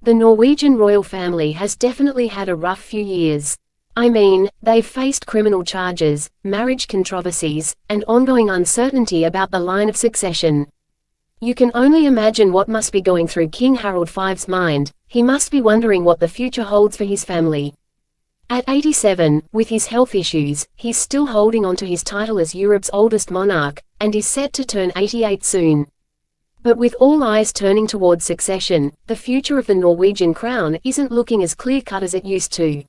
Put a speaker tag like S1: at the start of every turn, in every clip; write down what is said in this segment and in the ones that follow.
S1: The Norwegian royal family has definitely had a rough few years. I mean, they've faced criminal charges, marriage controversies, and ongoing uncertainty about the line of succession. You can only imagine what must be going through King Harald V's mind. He must be wondering what the future holds for his family. At 87, with his health issues, he's still holding on to his title as Europe's oldest monarch, and is set to turn 88 soon. But with all eyes turning towards succession, the future of the Norwegian crown isn't looking as clear-cut as it used to.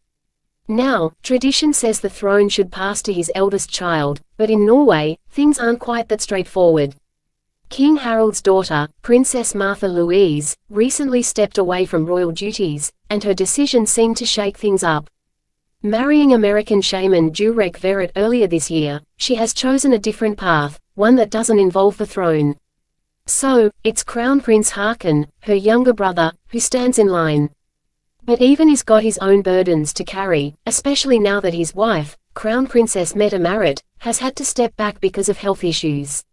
S1: Now, tradition says the throne should pass to his eldest child, but in Norway, things aren't quite that straightforward. King Harald's daughter, Princess Martha Louise, recently stepped away from royal duties, and her decision seemed to shake things up. Marrying American shaman Durek Verrett earlier this year, she has chosen a different path, one that doesn't involve the throne. So, it's Crown Prince Haakon, her younger brother, who stands in line. But even he's got his own burdens to carry, especially now that his wife, Crown Princess Mette-Marit, has had to step back because of health issues.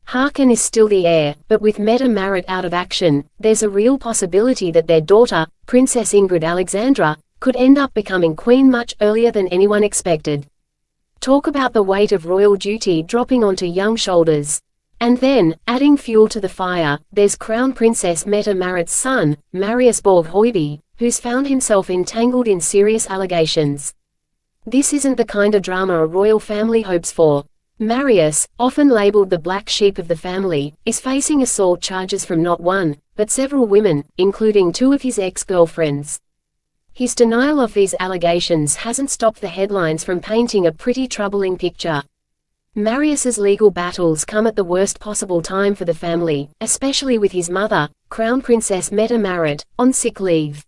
S1: Haakon is still the heir, but with Mette-Marit out of action, there's a real possibility that their daughter, Princess Ingrid Alexandra, could end up becoming queen much earlier than anyone expected. Talk about the weight of royal duty dropping onto young shoulders. And then, adding fuel to the fire, there's Crown Princess Mette-Marit's son, Marius Borg Høiby, who's found himself entangled in serious allegations. This isn't the kind of drama a royal family hopes for. Marius, often labeled the black sheep of the family, is facing assault charges from not one, but several women, including two of his ex-girlfriends. His denial of these allegations hasn't stopped the headlines from painting a pretty troubling picture. Marius's legal battles come at the worst possible time for the family, especially with his mother, Crown Princess Mette-Marit, on sick leave.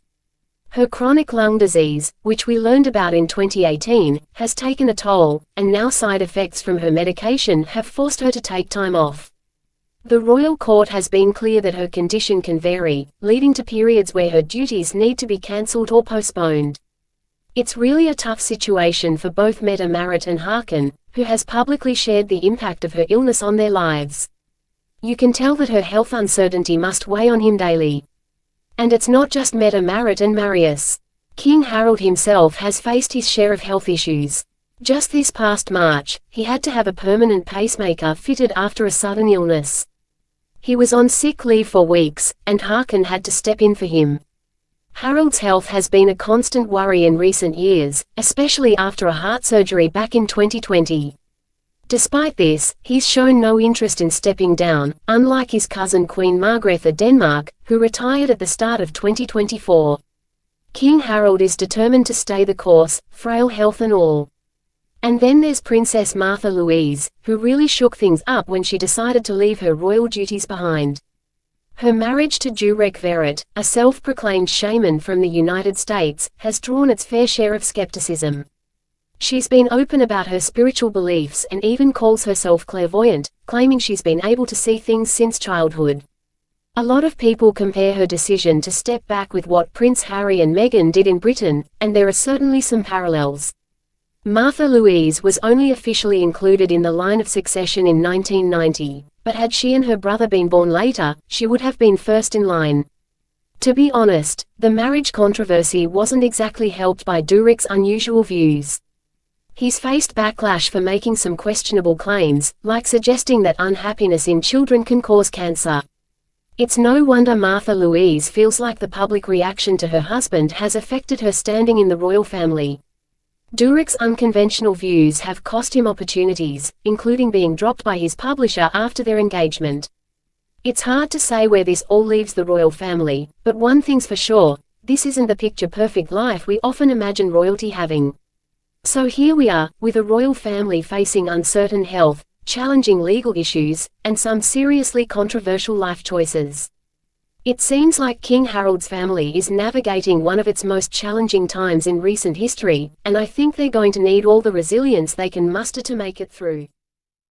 S1: Her chronic lung disease, which we learned about in 2018, has taken a toll, and now side effects from her medication have forced her to take time off. The royal court has been clear that her condition can vary, leading to periods where her duties need to be cancelled or postponed. It's really a tough situation for both Mette-Marit and Haakon, who has publicly shared the impact of her illness on their lives. You can tell that her health uncertainty must weigh on him daily. And it's not just Mette-Marit and Marius. King Harald himself has faced his share of health issues. Just this past March, he had to have a permanent pacemaker fitted after a sudden illness. He was on sick leave for weeks, and Haakon had to step in for him. Harald's health has been a constant worry in recent years, especially after a heart surgery back in 2020. Despite this, he's shown no interest in stepping down, unlike his cousin Queen Margrethe of Denmark, who retired at the start of 2024. King Harald is determined to stay the course, frail health and all. And then there's Princess Martha Louise, who really shook things up when she decided to leave her royal duties behind. Her marriage to Durek Verrett, a self-proclaimed shaman from the United States, has drawn its fair share of skepticism. She's been open about her spiritual beliefs and even calls herself clairvoyant, claiming she's been able to see things since childhood. A lot of people compare her decision to step back with what Prince Harry and Meghan did in Britain, and there are certainly some parallels. Martha Louise was only officially included in the line of succession in 1990, but had she and her brother been born later, she would have been first in line. To be honest, the marriage controversy wasn't exactly helped by Durek's unusual views. He's faced backlash for making some questionable claims, like suggesting that unhappiness in children can cause cancer. It's no wonder Martha Louise feels like the public reaction to her husband has affected her standing in the royal family. Durek's unconventional views have cost him opportunities, including being dropped by his publisher after their engagement. It's hard to say where this all leaves the royal family, but one thing's for sure, this isn't the picture-perfect life we often imagine royalty having. So here we are, with a royal family facing uncertain health, challenging legal issues, and some seriously controversial life choices. It seems like King Harald's family is navigating one of its most challenging times in recent history, and I think they're going to need all the resilience they can muster to make it through.